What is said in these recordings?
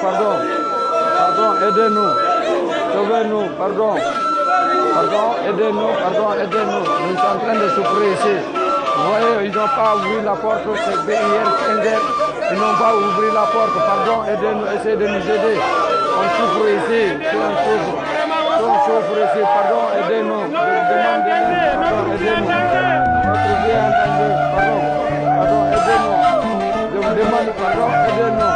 pardon. Pardon, aidez-nous. Sauvez-nous, pardon. Pardon, aidez-nous, pardon, aidez-nous. Nous sommes en train de souffrir ici. Vous voyez, ils n'ont pas ouvert la porte, c'est hier 15 heures. Ils n'ont pas ouvert la porte, pardon, aidez-nous, essayez de nous aider. On souffre ici, on souffre ici, pardon, aidez-nous. Pardon, aidez-nous. Notre vie est en danger, pardon, pardon, aidez-nous. Je vous demande pardon, aidez-nous.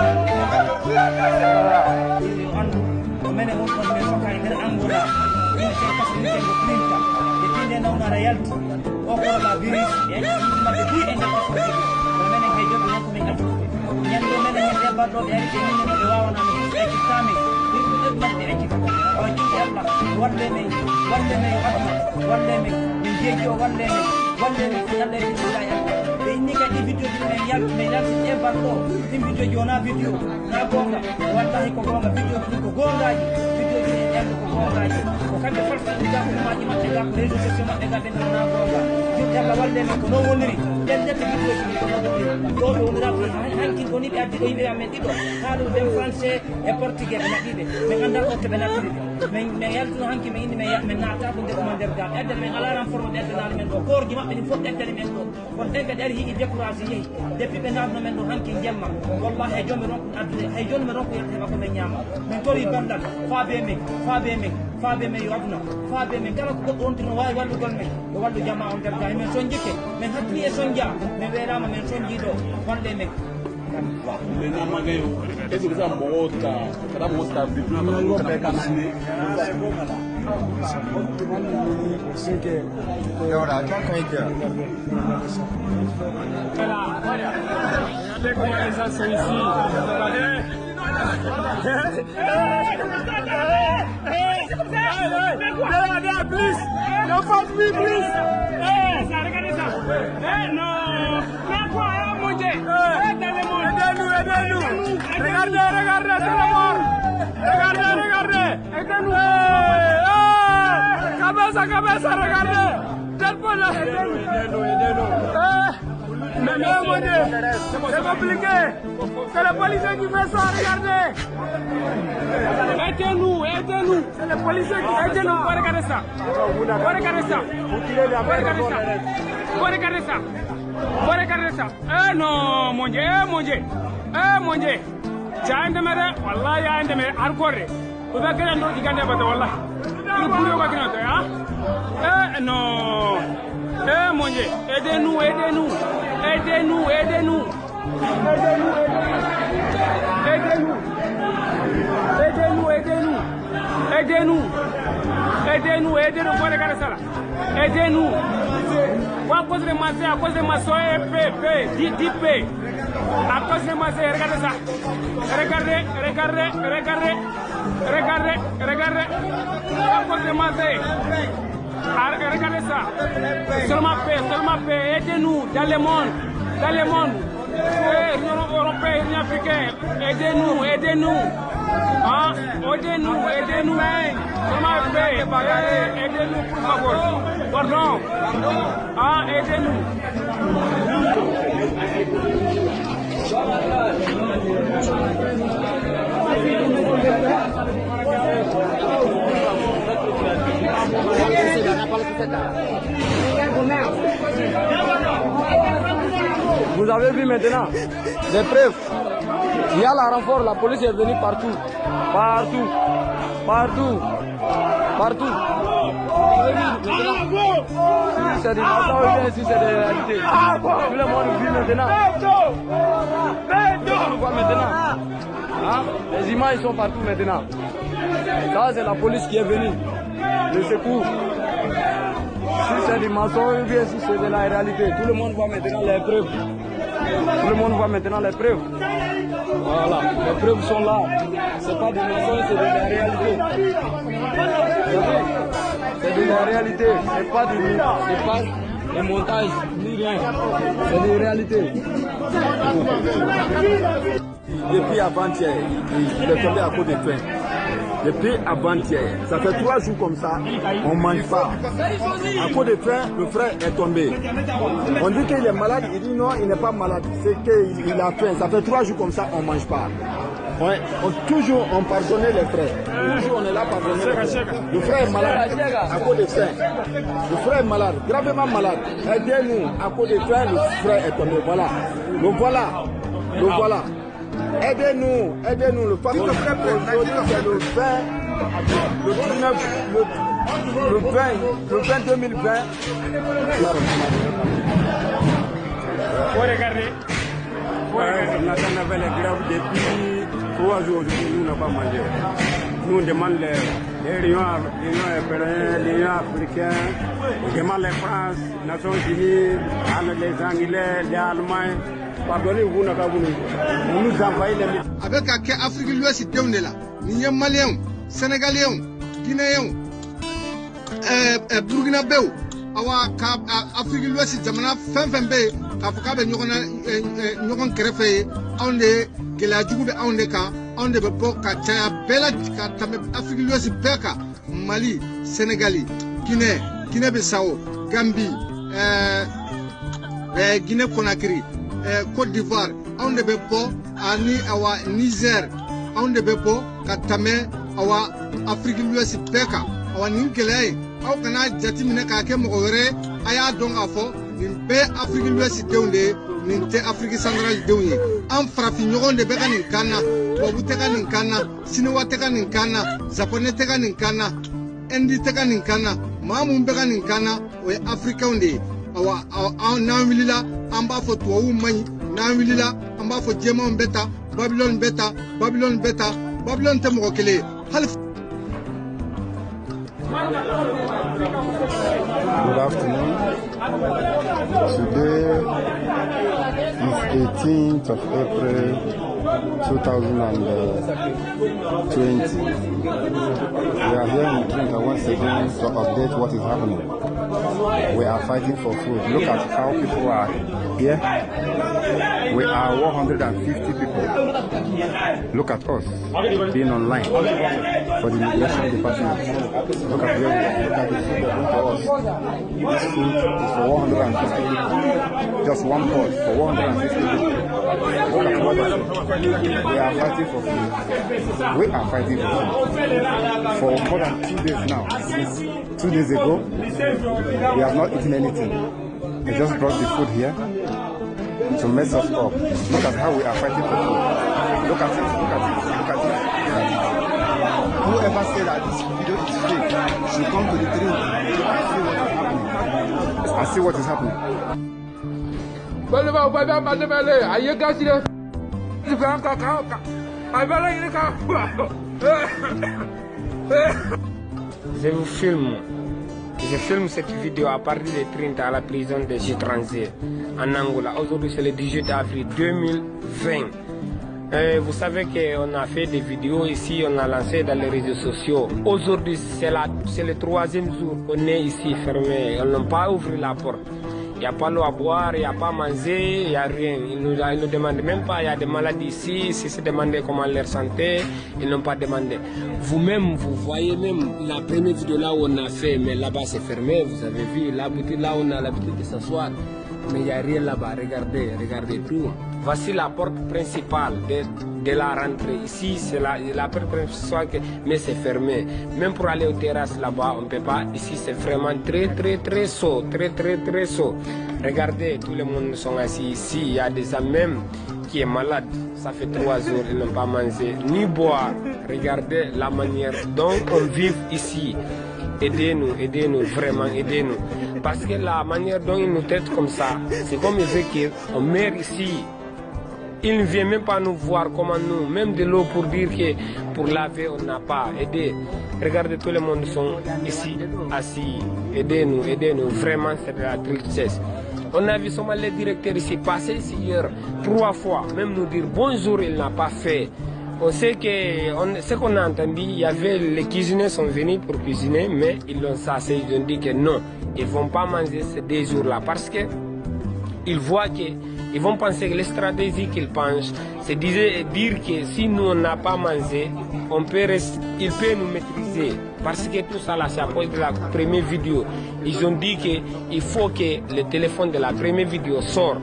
ini kadi video men yal e ballo tim video jona video na gonga wallahi ko gonga video ko gongaji video ni en ko gongaji ko kambe farfa ga ko maji matte ga ko réseaux sociaux matte ga ben na gonga jom jalla walle men ko no woniri den de video ni ko no woniri do do wonira ko hanki ko ni be addi do yimbe amen dido halu ben français e portugais be nadibe me ganda ko te be nadibe men yal to hanki me indi me ya men naata ko de ko der ga edde men ala ran formo de dal men do korji mabbe ni fot edde men do kon de ga der hi découragé yehi depuis ɓe naatno men ɗo hanki jemma wallahi hay joni mi ronko addude hay joni mi ronko yetta heɓa komin ñaama min tori bandal faabe men yo aduna faabe men kala ko goɗɗo wonti no wawi wallugol men yo wallu jamma on nder ga min son jikke min hakkili e son dia min weerama min son jiiɗo walle men maintenant magayo est ce que ça mɔgɔw ta ka da mɔgɔw ta bi ka bɛ ka sini Ahora, acá hay que. Regardez comment les gens sont ici. Regardez, please. No fuck me, please. Regardez ça. Non. Mais quoi, mon Dieu? Aidez-nous. Regardez, c'est la mort. Regardez. Aidez-nous. Cabeza, regardez. Aidez-nous. Mais mon Dieu, c'est compliqué. C'est la police qui fait ça, regardez. Aidez-nous. C'est la police qui aidez-nous. Regardez ça. Regardez ça. Non, mon Dieu. Tiens, Wallah, ya inde mere arkore. Vous avez gagné notre gagné bata wallah. Il bouge pas gagné hein? Non. Mon Dieu, aidez-nous. Aidez-nous, pour regarder ça là. Aidez-nous. À cause de ma soeur, P. À cause de ma soeur, regardez ça. Regardez. À cause de ma soeur. Regardez ça. Seulement paix. Aidez-nous dans le monde. L'Union européenne, l'Union africaine. Aidez-nous. Hein? Aidez-nous. Seulement paix. Aidez-nous pour favor. Pardon. Hein? Aidez-nous. Vous avez vu maintenant des preuves. Il y a la renfort, la police est venue partout. C'est des mensonges, si c'est des réalités. Tout le monde vit maintenant. Tout le monde voit maintenant. Hein? Les images sont partout maintenant. Ça, c'est la police qui est venue. Le secours. Si c'est des mensonges ou bien si c'est de la réalité, tout le monde voit maintenant les preuves. Voilà, les preuves sont là. C'est pas des mensonges, c'est de la réalité. C'est de la réalité, c'est pas des montages, ni rien. C'est des réalités. depuis avant-hier il est tombé à cause des trains. Depuis avant-hier, ça fait 3 jours comme ça, on ne mange pas. À cause des trains, le frère est tombé. On dit qu'il est malade, il dit non, il n'est pas malade. C'est qu'il a faim. Ça fait 3 jours comme ça, on ne mange pas. toujours on pardonnait les frères. Toujours on est là pardonner les frères. Le frère est malade à cause des freins. Le frère est malade, gravement malade. Aidez-nous à cause des freins, le frère est tombé. Voilà. Donc voilà. Donc voilà. Aidez-nous, aidez-nous. Le frère c'est le 20, le 19, le 20 2020. Faut regarder. On avait les grèves depuis 3 jours, nous n'avons pas mangé. Nous demandons les réunions européennes, les réunions africaines, on demande les France, les Nations Unies, les Anglais, les Allemands. Pardonnez-vous, nous nous envoyons les... Avec l'Afrique de l'Ouest, nous sommes Maliens, Sénégaliens, Guinéens, Burkinabés. Awa ka Afrique de l'Ouest jamana fenfenbe ka foka be ñogon kerefe onde gela jugube onde ka onde be boka ta bela ka tambe Afrique de l'Ouest beka Mali, Sénégali, Guinée Bissau, Gambie, Guinée Conakry, Côte d'Ivoire, onde be bo ani awa Niger, onde be bo ka tambe awa Afrique de l'Ouest beka awa ningelay aw kana jati mine ka ke mo wore aya don afo nin be Afrique de l'Ouest deunde nin te Afrique centrale deunye am frafi nyogon de be kanin kana bobu te kanin kana siniwa te kanin kana japonais te kanin kana indi te kanin kana mamu be kanin kana o Afrique unde awa na wilila amba fo to wu mani na wilila amba fo jema beta Babylon te mo kele hal. Good afternoon. Today is 18th of April 2020. We are here in Trinta once again to update what is happening. We are fighting for food. Look at how people are here. We are 150 people. Look at us being online for the Immigration Department. Look at where look at the food they're going to us. This food is for 150 people. Just one pot for 150 people. Look at what we are fighting for food. We are fighting for food. For more than 2 days now. Since 2 days ago, we have not eaten anything. They just brought the food here to mess us up. Look at how we are fighting for food. Look at it, look at it, look at it, look at it. Whoever said that this video is fake should come to the train and see what is happening. Je vous filme. Je filme cette vidéo à partir de Trinta à la prison de Chitranzé en Angola. Aujourd'hui c'est le 18 avril 2020. Vous savez qu'on a fait des vidéos ici, on a lancé dans les réseaux sociaux. Aujourd'hui c'est le 3e jour qu'on est ici fermé. On n'a pas ouvert la porte. Il n'y a pas l'eau à boire, il n'y a pas à manger, il n'y a rien. Ils ne nous demandent même pas, il y a des maladies ici. Si c'est demandé comment leur santé, ils n'ont pas demandé. Vous-même, vous voyez même la première vidéo là où on a fait, mais là-bas c'est fermé, vous avez vu, la boutique là où on a l'habitude de s'asseoir. Mais il n'y a rien là-bas, regardez, regardez tout. Voici la porte principale de la rentrée. Ici, c'est la porte principale, mais c'est fermé. Même pour aller aux terrasses là-bas, on ne peut pas. Ici, c'est vraiment très chaud, très chaud. Regardez, tout le monde sont assis ici. Il y a des hommes même qui est malade. Ça fait 3 jours, ils n'ont pas mangé ni boire. Regardez la manière dont on vit ici. Aidez-nous, vraiment aidez-nous. Parce que la manière dont ils nous traitent comme ça, c'est comme on meurt ici. Ils ne viennent même pas nous voir comment nous, même de l'eau pour dire que pour laver on n'a pas. Aidez. Regardez, tout le monde sont ici assis. Aidez-nous, vraiment c'est de la tristesse. On a vu seulement les directeurs ici passer ici hier 3 fois, même nous dire bonjour, il n'a pas fait. On sait que ce qu'on a entendu, il y avait les cuisiniers sont venus pour cuisiner, mais ils l'ont sassé, ils ont dit que non, ils ne vont pas manger ces 2 jours-là parce que ils voient que ils vont penser que les stratégies qu'ils pensent, c'est dire que si nous on n'a pas mangé, il peut nous maîtriser. Parce que tout ça là, c'est à cause de la première vidéo. Ils ont dit qu'il faut que le téléphone de la première vidéo sorte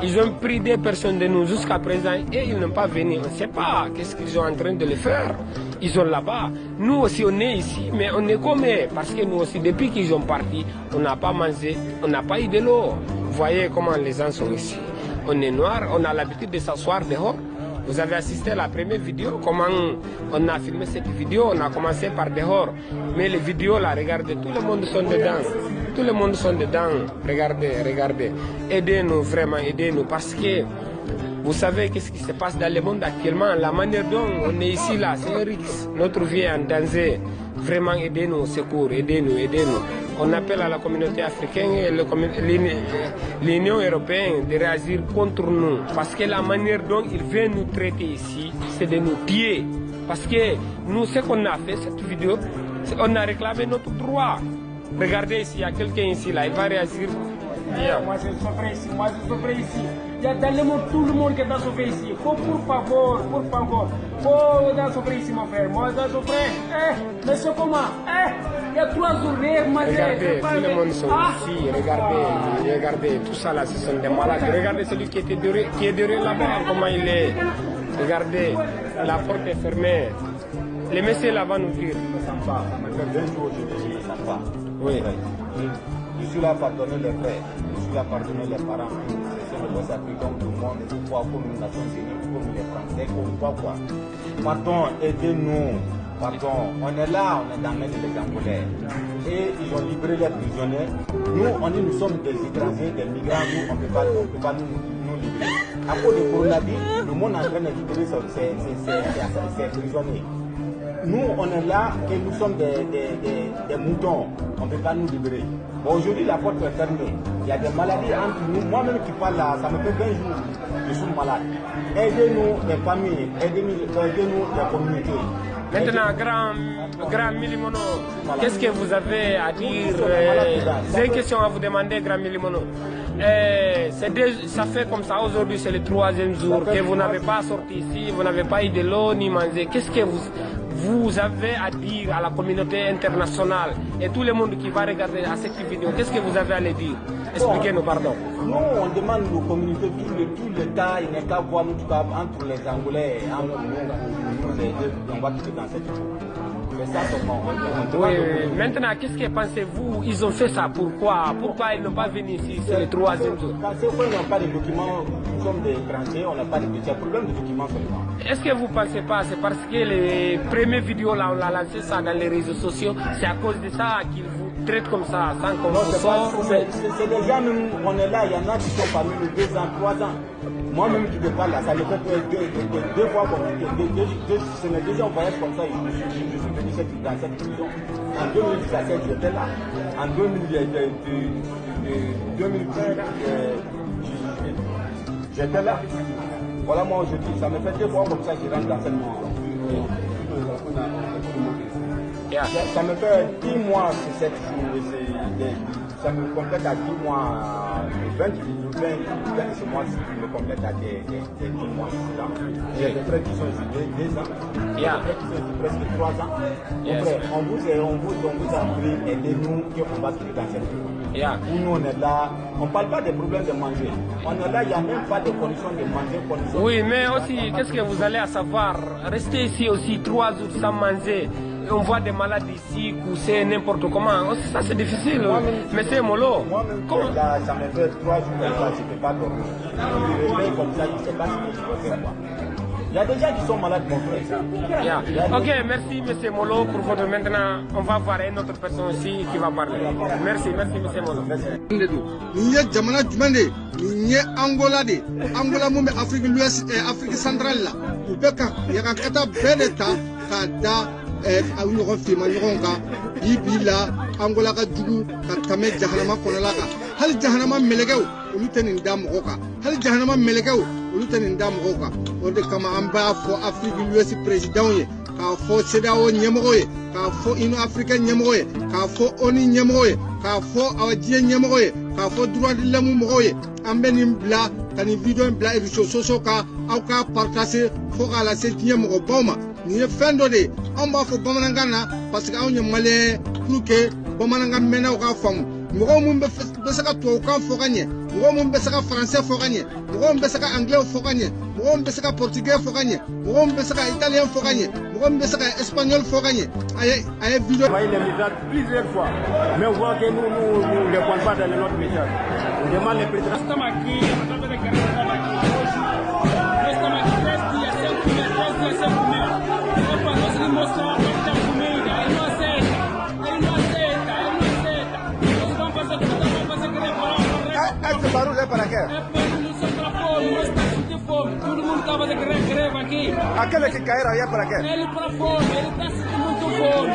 Ils ont pris des personnes de nous jusqu'à présent et ils n'ont pas venu. On ne sait pas qu'est-ce qu'ils sont en train de le faire. Ils sont là-bas. Nous aussi, on est ici, mais on est comme eux. Parce que nous aussi, depuis qu'ils sont partis, on n'a pas mangé, on n'a pas eu de l'eau. Vous voyez comment les gens sont ici. On est noirs, on a l'habitude de s'asseoir dehors. Vous avez assisté à la première vidéo, comment on a filmé cette vidéo, on a commencé par dehors. Mais les vidéos là, regardez, tout le monde sont dedans. Tout le monde sont dedans. Regardez, regardez. Aidez-nous, vraiment, aidez-nous. Parce que vous savez qu'est-ce qui se passe dans le monde actuellement. La manière dont on est ici là, c'est un risque. Notre vie est en danger. Vraiment, aidez-nous au secours, aidez-nous, aidez-nous. On appelle à la communauté africaine et l'Union européenne de réagir contre nous. Parce que la manière dont ils viennent nous traiter ici, c'est de nous piller. Parce que nous, ce qu'on a fait, cette vidéo, on a réclamé notre droit. Regardez ici, il y a quelqu'un ici, là, il va réagir. Moi, je souffre ici, moi, je souffre ici. Il y a dans le monde, tout le monde qui est souffert ici. Pour favor, pour favor. Faut souffrir ici, mon frère. Moi, je souffre. Mais c'est comment? Il y a 3 jours, regardez, tout le monde sont ici. Regardez, regardez, tout ça là, ce sont des malades. Regardez celui qui est derrière là-bas, comment il est. Regardez, la porte est fermée. Les messieurs là vont nous dire. Oui. Je suis là pour pardonner les frères, je suis là pour pardonner les parents. C'est le boss appris donc tout le monde, pourquoi comme les Nations Unies, comme les Français, comme quoi. Pardon, aidez-nous. Pardon, on est là, on est dans les Angolais. Et ils ont libéré les prisonniers. Nous sommes des étrangers, des migrants, nous, on ne peut pas nous libérer. À cause du coronavirus, le monde est en train de libérer ces prisonniers. Nous, on est là et nous sommes des moutons. On ne peut pas nous libérer. Bon, aujourd'hui, la porte est fermée. Il y a des maladies entre nous. Moi-même qui parle là, ça me fait 20 jours. Je suis malade. Aidez-nous les familles, aidez-nous les communautés. Maintenant, grand Milimono, qu'est-ce que vous avez à dire? J'ai une question à vous demander, grand Milimono. Ça fait comme ça aujourd'hui, c'est le 3e jour que vous n'avez pas sorti ici, vous n'avez pas eu de l'eau ni mangé. Qu'est-ce que vous avez à dire à la communauté internationale et tout le monde qui va regarder à cette vidéo? Qu'est-ce que vous avez à le dire? Expliquez-nous, pardon. Nous, on demande aux communautés, tout le temps, il n'est qu'à voir nous, entre les Angolais et nous, les deux, on va tout dans cette vidéo. Oui, maintenant, qu'est-ce que pensez-vous? Ils ont fait ça, pourquoi? Pourquoi ils n'ont pas venu ici? C'est le 3e jour. C'est pourquoi ils n'ont pas de documents, nous sommes des étrangers, on n'a pas de documents. Il y a problème de documents seulement. Est-ce que vous ne pensez pas, c'est parce que les premières vidéos là, on a lancé ça dans les réseaux sociaux, c'est à cause de ça qu'ils vous traitent comme ça, sans qu'on vous sorte? C'est des gens, nous, on est là, il y en a qui sont parmi nous 2 ans, 3 ans. Moi-même qui ne parle là, ça me fait 2 fois, c'est le 2e voyage comme ça, je suis venu dans cette prison. En 2017, j'étais là. En 2010, j'étais là. Voilà, moi je dis, ça me fait 2 fois comme ça, je rentre dans cette prison. Ça me fait 10 mois sur cette journée. Ça me complète à 10 mois, le 20 de ce mois-ci, me complète à des 10 mois. J'ai des frères qui sont ici 2 ans, des frères qui sont ici presque 3 ans. Après, on vous a pris, aidez-nous, qu'on va trouver dans cette vie. Nous, on est là, on ne parle pas des problèmes de manger. On est là, il n'y a même pas de conditions de manger. Oui, mais aussi, qu'est-ce que vous allez à savoir? Rester ici aussi 3 jours sans manger. On voit des malades ici, coucher n'importe comment. Ça, c'est difficile. Mais c'est mollo. Moi-même, ça me fait 3 jours que je ne peux pas dormir. Je me réveille comme ça, je ne sais pas ce que je peux faire. Il y a des gens qui sont malades, mon frère. Ok, merci, M. Molo, pour votre. Maintenant, on va voir une autre personne ici qui va parler. Merci, M. Molo. Ni jamana jumɛn de ni Angola de Angola mun bɛ Afrique de l'Ouest Afrique centrale la u bɛ ka ɲagakata bɛɛ de ta k'a da ɲɔgɔn fima ɲɔgɔn kan bi la Angola ka jugu ka tɛmɛ jahanama kɔnɔla kan hali jahanama mɛlɛkɛw olu tɛ nin da mɔgɔ kan hali jahanama mɛlɛkɛw olu tɛ nin da mɔgɔ kan o de kama an b'a fɔ Afrique de l'Ouest président ye k'a fɔ CEDEAO ɲɛmɔgɔ ye k'a fɔ Union africaine ɲɛmɔgɔ ye k'a fɔ ONU ɲɛmɔgɔ ye k'a fɔ diɲɛ ɲɛmɔgɔ ye k'a fɔ droit de l'homme mɔgɔw ye an bɛ nin bila ka nin video in bila réseaux sociaux kan aw k'a partager fo k'a lase diɲɛ mɔgɔbaw ma nin ye fɛn dɔ de ye anw b'a fɔ bamanankan na parce que anw ye maliyɛn pour que bamanankan mɛnnaw k'a faamu mɔgɔ mun bɛ se ka tubabukan fɔ ka ɲɛ mɔgɔ mun bɛ se ka faransɛ fɔ ka ɲɛ mɔgɔ mun bɛ se ka anglais fɔ ka ɲɛ mɔgɔ mun bɛ se ka portugais fɔ ka ɲɛ mɔgɔ mun bɛ se ka italien fɔ ka ɲɛ mɔgɔ mun bɛ se ka espagnol fɔ ka ɲɛ a ye vidéo. Il les messages plusieurs fois mais on voit que nous ne répondons pas dans notre message. On demande les présidents. ¿Para qué? Todo mundo estava a greve aqui. Aquele que caíram aí para qué? Ele para fome, ele está sentindo muito fome.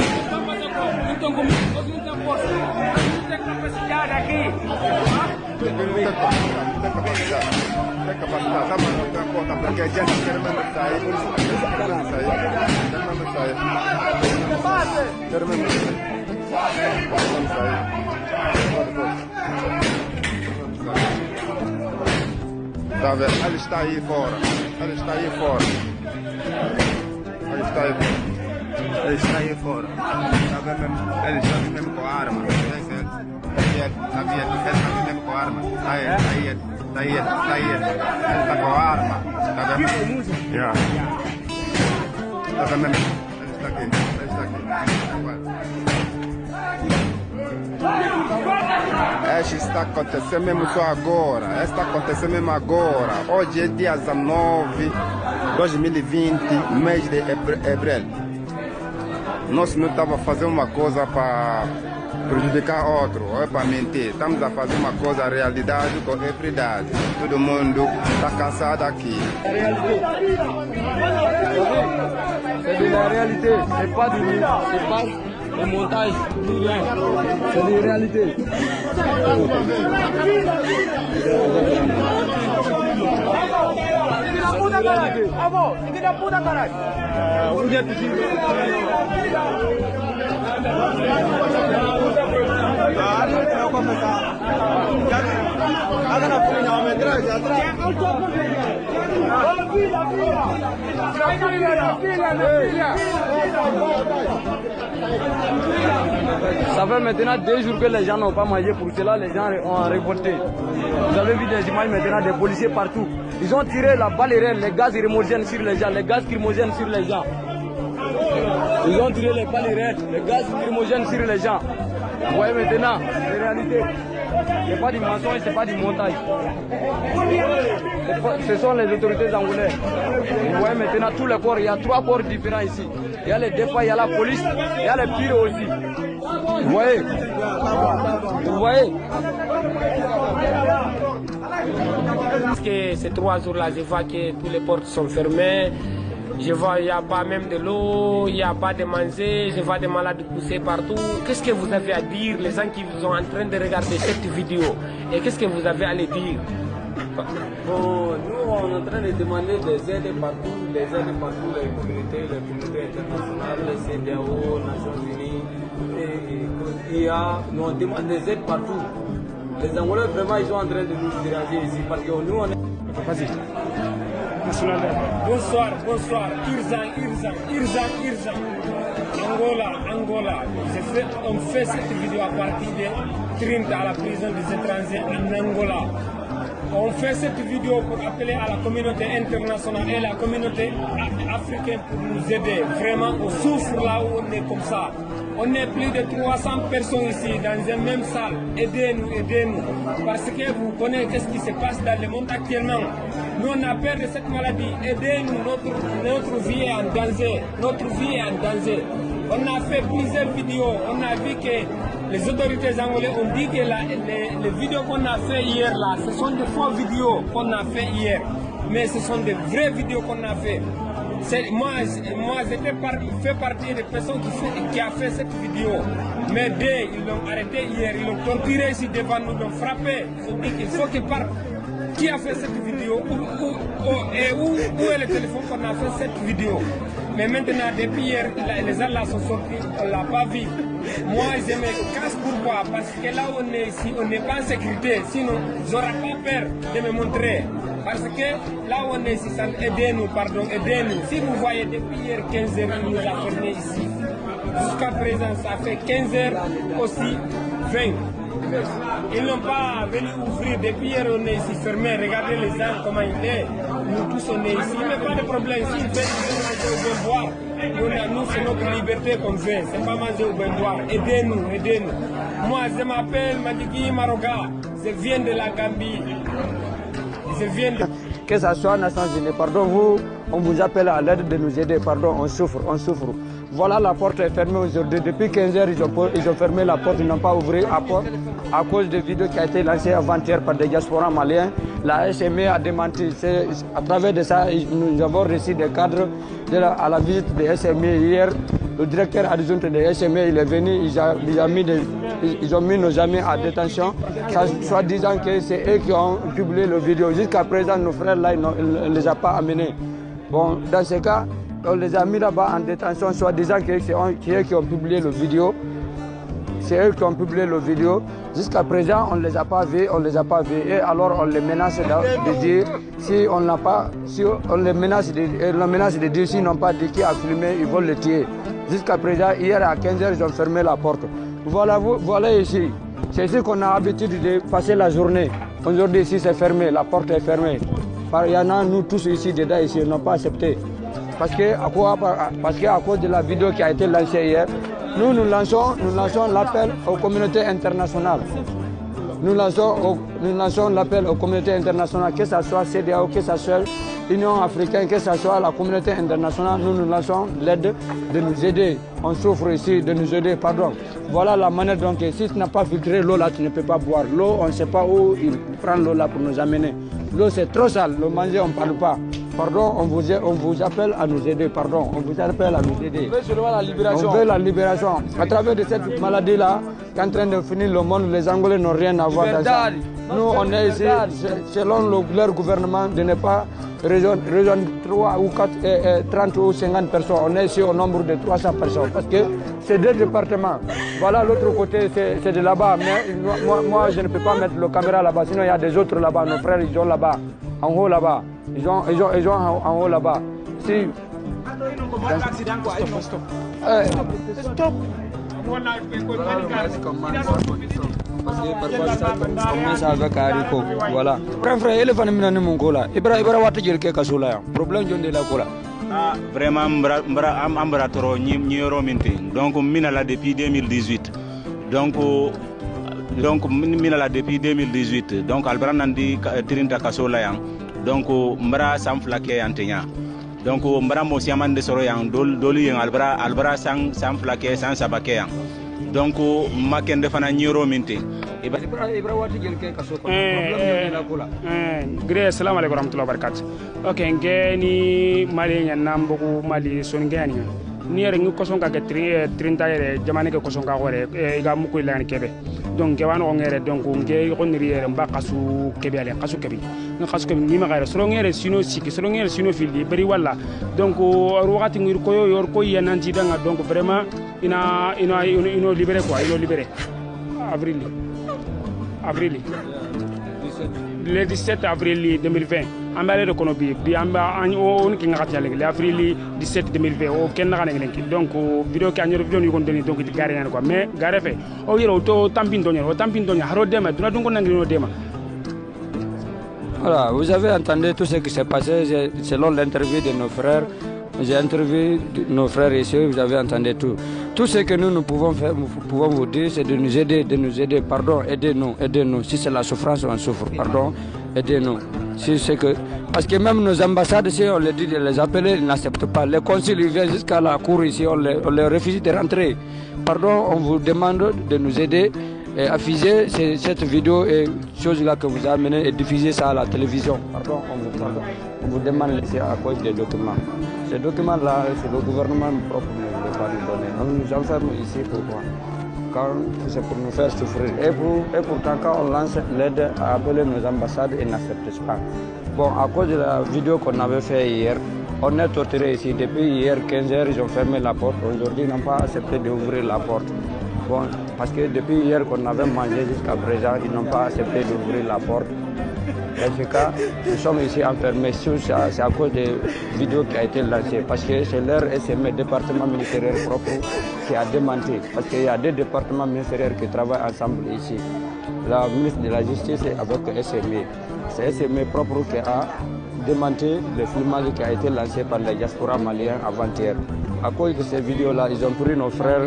Então, como não tem força, não tem capacidade aqui. Não tem capacidade. Tem capacidade. Tá, mas não tem conta, porque a gente quer mesmo sair. Quer mesmo sair. Quer mesmo sair. Tá vendo? Ele está aí fora. Ele está aí fora. Ele está aí fora. Ele está aí fora. Tá vendo mesmo? Ele está mesmo com a arma. Ele está mesmo com a arma. Ele está com a arma. Tá vendo? Yeah. Tá vendo mesmo? Ele está aqui. Ele está aqui. Isso está acontecendo mesmo só agora. Está acontecendo mesmo agora. Hoje é dia 19 de 2020, mês de abril. Nós não estamos fazendo uma coisa para prejudicar outro, ou para mentir. Estamos a fazer uma coisa, realidade com verdade. Todo mundo está cansado aqui. C'est de la réalité, c'est pas de montage, c'est de la réalité. Ça fait maintenant 2 jours que les gens n'ont pas mangé, pour cela les gens ont révolté. Vous avez vu des images maintenant des policiers partout. Ils ont tiré la balle réelle, les gaz lacrymogènes sur les gens, les gaz lacrymogènes sur les gens. Ils ont tiré les balles réelles, les gaz lacrymogènes sur les gens. Vous voyez maintenant, les réalités. Ce n'est pas du mensonge, ce n'est pas du montage. Ce sont les autorités angolaises. Vous voyez maintenant tous les corps, il y a 3 corps différents ici. Il y a les défenses, il y a la police, il y a les pires aussi. Vous voyez? Vous voyez? Parce que ces 3 jours-là, je vois que toutes les portes sont fermées. Je vois qu'il n'y a pas même de l'eau, il n'y a pas de manger, je vois des malades poussés partout. Qu'est-ce que vous avez à dire, les gens qui sont en train de regarder cette vidéo? Et qu'est-ce que vous avez à les dire? Bon, nous on est en train de demander des aides partout, les communautés internationales, les CEDEAO, Nations Unies, IA, nous on demande des aides partout. Les Angolais vraiment ils sont en train de nous déranger ici parce que nous on est... Vas-y. Bonsoir. Urgent. Angola. On fait cette vidéo à partir de 30 à la prison des étrangers en Angola. On fait cette vidéo pour appeler à la communauté internationale et la communauté africaine pour nous aider. Vraiment, on souffre là où on est comme ça. On est plus de 300 personnes ici dans une même salle. Aidez-nous. Parce que vous connaissez ce qui se passe dans le monde actuellement. Nous, on a peur de cette maladie. Aidez-nous, notre vie est en danger. On a fait plusieurs vidéos. On a vu que les autorités angolaises ont dit que les vidéos qu'on a fait hier là, ce sont des faux vidéos qu'on a fait hier. Mais ce sont des vraies vidéos qu'on a fait. Moi j'ai fait partie des personnes qui a fait cette vidéo. Mais ils l'ont arrêté hier, ils l'ont torturé ici devant nous, ils l'ont frappé. Ils ont dit qu'il faut qu'il parte. Qui a fait cette vidéo? Où est le téléphone qu'on a fait cette vidéo? Mais maintenant, depuis hier, les gens là sont sortis, on ne l'a pas vu. Moi, je me casse pourquoi? Parce que là où on est ici, on n'est pas en sécurité. Sinon, j'aurais pas peur de me montrer. Parce que là où on est ici, aidez-nous. Si vous voyez, depuis hier 15 heures, il nous a fermé ici. Jusqu'à présent, ça fait 15 heures aussi, 20. Ils n'ont pas venu ouvrir. Depuis hier, on est ici fermé. Regardez les gens, comment il est. Nous tous, on est ici. Mais pas de problème. S'ils veulent manger ou bien boire, nous, c'est notre liberté qu'on fait. C'est pas manger ou bien boire. Aidez-nous, aidez-nous. Moi, je m'appelle Madiki Maroga. Je viens de la Gambie. Je viens de... Que ce soit Nations Unies, pardon, vous, on vous appelle à l'aide de nous aider, pardon, on souffre, on souffre. Voilà, la porte est fermée aujourd'hui. Depuis 15 heures, ils ont fermé la porte, ils n'ont pas ouvert la porte à cause de vidéos qui a été lancée avant-hier par des diasporas maliens. La SME a démenti. À travers de ça, nous avons reçu des cadres à la visite des SME hier. Le directeur adjoint des SME, il est venu, ils ont mis nos amis à détention, soit disant que c'est eux qui ont publié la vidéo. Jusqu'à présent, nos frères là, ils ne les ont pas amenés. Bon, dans ce cas, on les a mis là-bas en détention, soit disant que c'est eux qui ont publié la vidéo. C'est eux qui ont publié la vidéo. Jusqu'à présent, on ne les a pas vus, Et alors, on les menace de dire, si on les menace de dire, s'ils n'ont pas dit qui a filmé, ils vont le tuer. Jusqu'à présent, hier à 15 h, ils ont fermé la porte. Voilà ici. C'est ici qu'on a l'habitude de passer la journée. Aujourd'hui, ici, c'est fermé, la porte est fermée. Il y en a, nous tous ici, dedans, ici, ils n'ont pas accepté. Parce qu'à cause de la vidéo qui a été lancée hier, nous lançons l'appel aux communautés internationales. Nous lançons l'appel aux communautés internationales, que ce soit CEDEAO, que ce soit l'Union africaine, que ce soit la communauté internationale. Nous lançons l'aide de nous aider. On souffre ici, de nous aider, pardon. Voilà la manière dont, si tu n'as pas filtré l'eau là, tu ne peux pas boire. L'eau, on ne sait pas où il prend l'eau là pour nous amener. L'eau, c'est trop sale. Le manger, on ne parle pas. Pardon, on vous appelle à nous aider, pardon. On vous appelle à nous aider. On veut la libération. À travers de cette maladie-là, qui est en train de finir le monde, les Angolais n'ont rien à voir dans ça. Nous, on est ici, selon leur gouvernement, de ne pas rejoindre 3 ou 4, 30 ou 50 personnes. On est ici au nombre de 300 personnes. Parce que c'est 2 départements. Voilà, l'autre côté, c'est de là-bas. Mais moi, je ne peux pas mettre le caméra là-bas. Sinon, il y a des autres là-bas. Nos frères, ils sont là-bas. En haut là-bas. Ils ont en haut là-bas. Si. Stop. Stop. Parce que parfois ça commence avec haricot. Voilà. Frère, il est venu à Mongola. Ibra wata jël ke kasula. Problème jonde la kola. Vraiment mbra toro ñi rominti. Donc minala depuis 2018. Donc minala depuis 2018. Donc albra nandi tirinta kasola yang. Donc mbra sam flake antenya. Donc mbra mo siaman de soro yang doli yang albra sang flake sang sabake yang. Donc maken defana ñiro minti ibra wati jël ke kaso gré assalamu alaykum warahmatullahi wabarakatuh. Ok ngeni mali nyambo ko mali son ngani ni yere ngi koson ka ke 30 yere jamane ke koson ka gore ga mu ko lan kebe donc ke wan ngere donc nge ko ni yere mba kasu kebe ale kasu kebe ni kasu kebe ni ma gara soro ngere sino siki soro ngere sino fili bari wala donc wakati ngir ko yor ko yananti danga donc vraiment ina libéré quoi, ils ont libéré. Avril. Le 17 avril 2020. On va aller de Konobi. On qui a avril 17 2020. Aucun donc vidéo qui a une vidéo donc il garé quoi. Mais garé fait. Oh il auto tampin donner, haro dema, tu n'as donc on dema. Voilà, vous avez entendu tout ce qui s'est passé selon l'interview de nos frères. J'ai interviewé nos frères ici, vous avez entendu tout. Tout ce que nous pouvons faire, nous pouvons vous dire, c'est de nous aider, pardon, aidez-nous. Si c'est la souffrance, on souffre, pardon, aidez-nous. Si c'est que... Parce que même nos ambassades ici, on les dit de les appeler, ils n'acceptent pas. Les consuls, ils viennent jusqu'à la cour ici, on les refuse de rentrer. Pardon, on vous demande de nous aider et afficher cette vidéo et choses-là que vous amenez et diffuser ça à la télévision. Pardon, on vous demande à cause des documents. Ces documents-là, c'est le gouvernement propre ne veut pas nous donner. On nous enferme ici pourquoi? Quand c'est pour nous faire souffrir. Et pourtant, quand on lance l'aide à appeler nos ambassades, ils n'acceptent pas. Bon, à cause de la vidéo qu'on avait fait hier, on est torturé ici. Depuis hier, 15 h, ils ont fermé la porte. Aujourd'hui, ils n'ont pas accepté d'ouvrir la porte. Bon, parce que depuis hier qu'on avait mangé jusqu'à présent, ils n'ont pas accepté d'ouvrir la porte. Dans ce cas, nous sommes ici enfermés. C'est à cause des vidéos qui ont été lancées. Parce que c'est leur SME, département ministériel propre, qui a démenti. Parce qu'il y a deux départements ministériels qui travaillent ensemble ici. La ministre de la Justice avec SME. C'est SME propre qui a démenti le filmage qui a été lancé par la diaspora malienne avant-hier. À cause de ces vidéos-là, ils ont pris nos frères,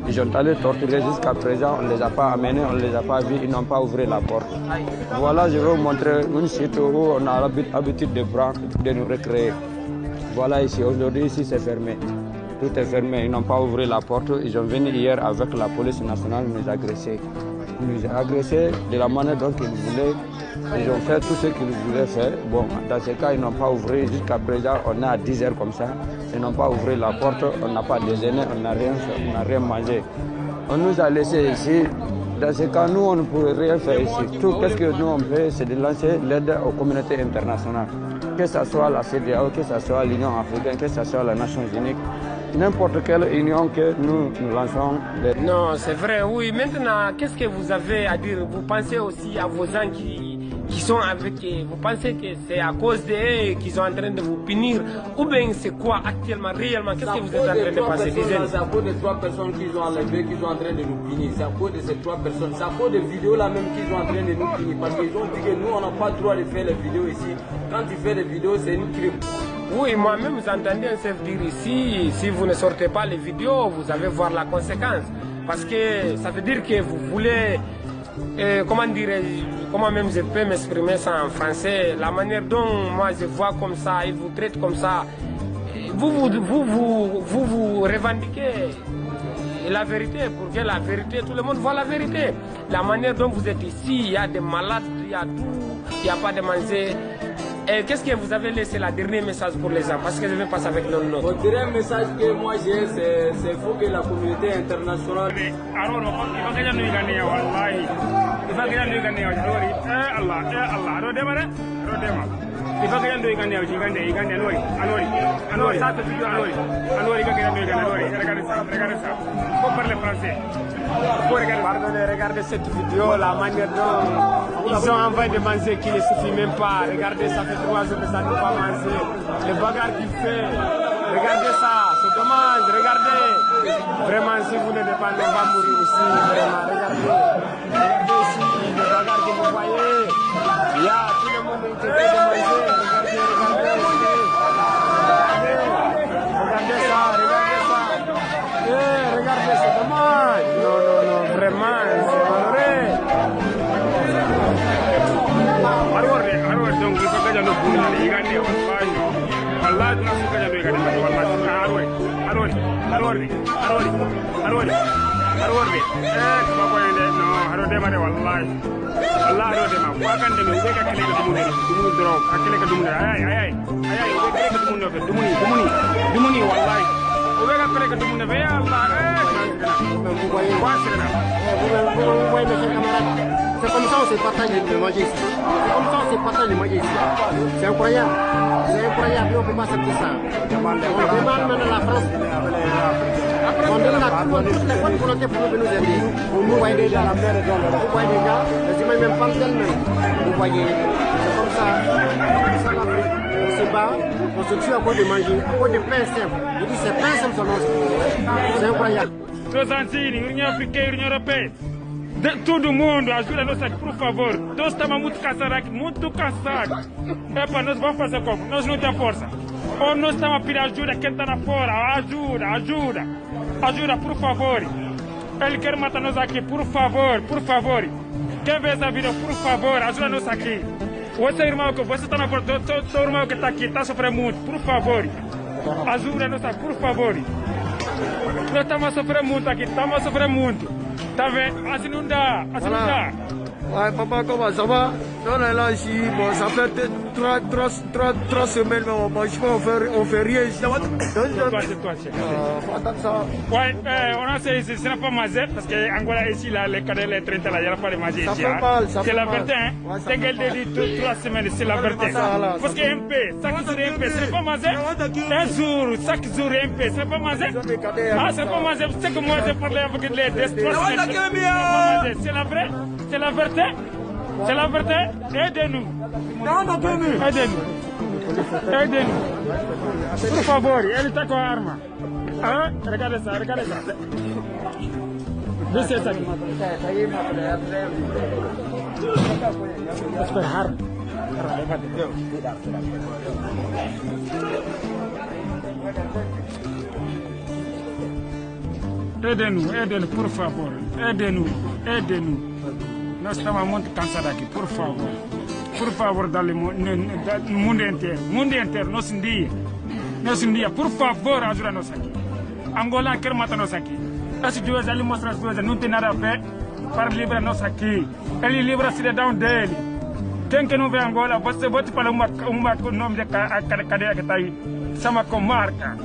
ils ont allé torturer jusqu'à présent, on ne les a pas amenés, on ne les a pas vus, ils n'ont pas ouvert la porte. Voilà, je vais vous montrer une site où on a l'habitude de nous recréer. Voilà ici, aujourd'hui ici c'est fermé. Tout est fermé, ils n'ont pas ouvert la porte, ils sont venus hier avec la police nationale nous agresser. Ils nous ont agressés de la manière dont ils voulaient. Ils ont fait tout ce qu'ils voulaient faire. Bon, dans ce cas, ils n'ont pas ouvert. Jusqu'à présent, on est à 10 heures comme ça. Ils n'ont pas ouvert la porte, on n'a pas déjeuné, on n'a rien mangé. On nous a laissés ici. Dans ce cas, nous, on ne pouvait rien faire ici. Tout ce que nous, on fait, c'est de lancer l'aide aux communautés internationales. Que ce soit la CEDEAO, que ce soit l'Union africaine, que ce soit la Nations unies. N'importe quelle union que nous lançons. Non, c'est vrai, oui. Maintenant, qu'est-ce que vous avez à dire? Vous pensez aussi à vos gens qui sont avec vous? Pensez que c'est à cause d'eux qu'ils sont en train de vous punir? Ou bien c'est quoi actuellement, réellement? Qu'est-ce que vous êtes en train de penser? C'est à cause des 3 personnes qu'ils ont enlevées, qu'ils sont en train de nous punir. C'est à cause de ces 3 personnes. C'est à cause des vidéos là même qu'ils sont en train de nous punir. Parce qu'ils ont dit que nous, on n'a pas le droit de faire les vidéos ici. Quand tu fais les vidéos, c'est une crime. Oui, moi-même, vous entendez un chef dire ici, si vous ne sortez pas les vidéos, vous allez voir la conséquence. Parce que ça veut dire que vous voulez, comment même je peux m'exprimer ça en français, la manière dont moi je vois comme ça, ils vous traitent comme ça, vous revendiquez la vérité, pour que la vérité, tout le monde voit la vérité. La manière dont vous êtes ici, il y a des malades, il y a tout, il n'y a pas de manger. Qu'est-ce que vous avez laissé le dernier message pour les gens? Parce que je vais passer avec le nôtre. Le dernier message que moi j'ai, c'est faut que la communauté internationale. Pardonnez, regardez cette vidéo, la manière dont ils ont envoyé de manger qui ne suffit même pas. Regardez, ça fait 3 jours que ça ne peut pas manger. Les bagarres qu'il fait, regardez ça, c'est dommage, regardez. Vraiment, si vous n'êtes pas, on va mourir ici, vraiment, regardez ici, les bagarres que vous voyez. Il y a tout le monde qui fait de manger, regardez ça, regardez, c'est dommage. Non, vraiment, c'est vrai. Donc, il faut que je le bouge, il gagne, Allah, tu n'as pas de c'est comme ça on se partage le manger ici. C'est comme ça on se partage le manger ici. C'est incroyable. C'est incroyable, on ne peut pas accepter ça. On demande maintenant à la France. On demande à tout le monde, toutes les bonnes volontés pour nous aider. Vous voyez déjà la mer, vous voyez déjà, les humains même pas d'elle-même. Vous voyez, c'est comme ça. On se bat, on se tue à cause de manger, à cause de pain simple. Je dis c'est pain simple seulement. C'est incroyable. Los Anzini, União Africaina, União Europeia. Todo mundo ajuda nós aqui, por favor. Nós estamos muito cansados aqui, muito cansados. Epa, nós vamos fazer como? Nós não temos força. Ou nós estamos a pedir ajuda, quem está lá fora, ajuda, por favor. Ele quer matar nós aqui, por favor. Quem vê essa vida, por favor, ajuda nós aqui. Você irmão, você está na fora, seu irmão que está aqui, está sofrendo muito, por favor. Ajuda nós aqui, por favor. Nós estamos a sofrer muito aqui, Tá vendo? Assim não dá. Ouais, papa, comment ça va? On est là ici, bon, ça fait 3 semaines, mais on mange pas, on fait rien ici. Ouais, on a essayé, ce n'est pas manger, parce qu'Angola ici, là, les cadets, les 30 là, il n'y a pas de manger ici. C'est la vérité, hein? C'est qu'elle dit 3 semaines, c'est la vérité. Parce que MP, chaque jour MP, ce n'est pas manger. Un jour, chaque jour MP, ce n'est pas manger. Ah, ce n'est pas manger, c'est que moi j'ai parlé avec les 3 semaines. C'est la vraie, c'est la vérité. C'est la vérité. Aidez-nous. Aidez-nous. Aidez-nous. Por favor, ele está com a arma. Ah, regardez ça, regardez ça. Desce essa aqui. Espera. Aidez-nous, aidez-nous, por favor. Aidez-nous, aidez-nous. Nós estamos muito cansados aqui, por favor. Por favor, dans le monde inteiro, nosso dia, por favor, ajuda-nos aqui. Angola quer matar nós aqui. Essas duas, ele mostra as duas, não tem nada a ver para livrar nós aqui. Ele livra a cidadão dele. Quem que não vê Angola, você vote para o nome da cadeia que está aí. Chama comarca.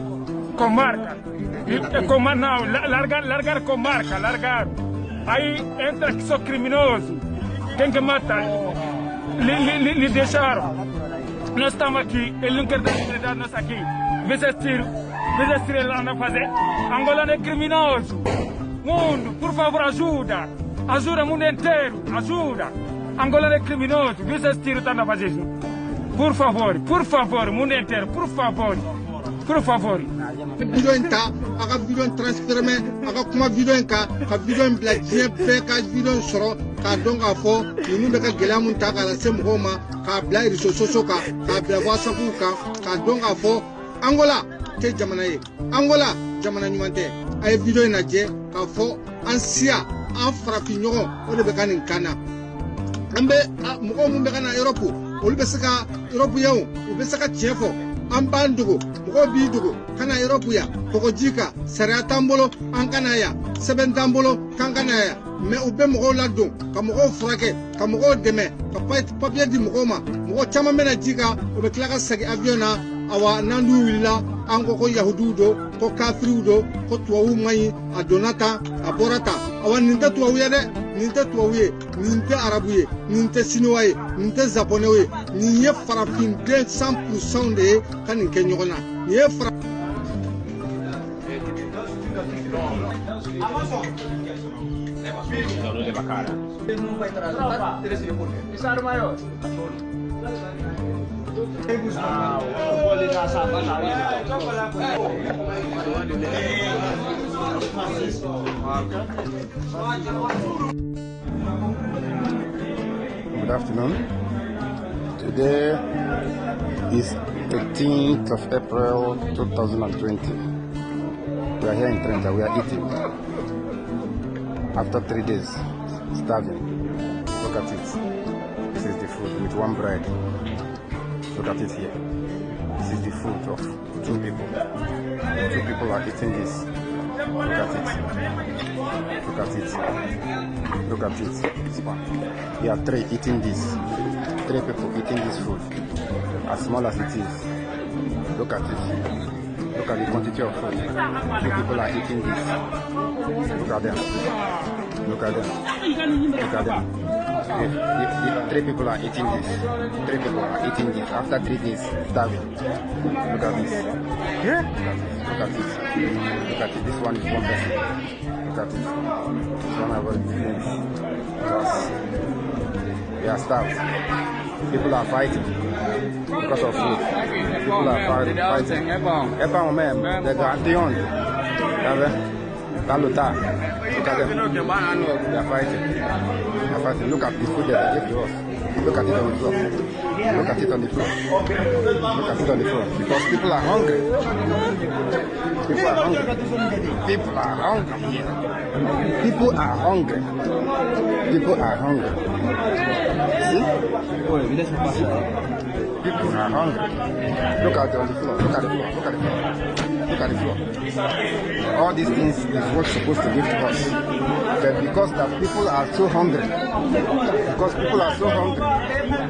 Comarca. Não, largar comarca, largar. Aí entra que sou criminoso. Quem que mata? Lhe deixaram. Nós estamos aqui, ele não quer dar liberdade nós aqui. Vestir ele anda a fazer. Angola é criminoso. Mundo, por favor, ajuda. Ajuda o mundo inteiro, ajuda. Angola é criminoso. Vestir está a fazer isso. Por favor, mundo inteiro, por favor. Por favor. Video ta, aga video transféré, aga kuma video ka video bila diɲɛ bɛɛ ka video sɔrɔ ka dɔn k'a fɔ ninnu bɛ ka gɛlɛya mun ta k'a lase mɔgɔw ma k'a bila réseaux sociaux kan k'a bila WhatsApp kan k'a dɔn k'a fɔ Angola tɛ jamana ye Angola jamana ɲuman tɛ a ye video in lajɛ k'a fɔ an siya an farafin ɲɔgɔn o de bɛ ka nin kan na an bɛ mɔgɔw mun bɛ ka na Europe olu bɛ se ka Européens u bɛ se ka tiɲɛ fɔ an b'an dogo mɔgɔw b'i dogo kana Europe ya kɔgɔji kan sariya t'an bolo an kana ya sɛbɛn t'an bolo k'an kana ya mais u bɛ mɔgɔw ladon ka mɔgɔw furakɛ ka mɔgɔw dɛmɛ ka papier di mɔgɔw ma mɔgɔ caman bɛna ji kan u bɛ tila ka segin avion na awa n'an dun wulila an ko yahudiw do ko kafiriw do ko tubabuw man ɲi a donna tan a bɔra tan awa nin tɛ tubabu ye dɛ nin tɛ tubabu ye nin tɛ arabu ye nin tɛ siniwa ye nin tɛ japonais ye nin ye farafinden 100% de ye ka nin kɛ ɲɔgɔn na nin ye Good afternoon. Today is 18th of April 2020. We are here in Trenta. We are eating. After 3 days, starving. Look at it. This is the food with one bread. Look at it here. This is the food of 2 people. 2 people are eating this. Look at it. Look at it. Look at it. We are 3 eating this. 3 people eating this food. As small as it is. Look at it. Look at the quantity of food. 2 people are eating this. Look at them. Look at them. Look at them. The 3 people are eating this. 3 people are eating this. After 3 days, starving. Look at this. Look at it. Look at it. This one is 1 person. Look at it. This one I will finish. Because we are starved. People are fighting because of food. People are fighting. Ebang même, they got beyond. Look at them. They are fighting. They are fighting. Look at the food that they give to us. Look at it on the floor. Look at it on the floor. Look at it on the floor. Because people are hungry. People are hungry. People are hungry here. People are hungry. People are hungry. See? People are hungry. Look at it on the floor. Look at the floor. Look at the floor. Look at the floor. All these things is what's supposed to give to us. But because that people are so hungry, because people are so hungry,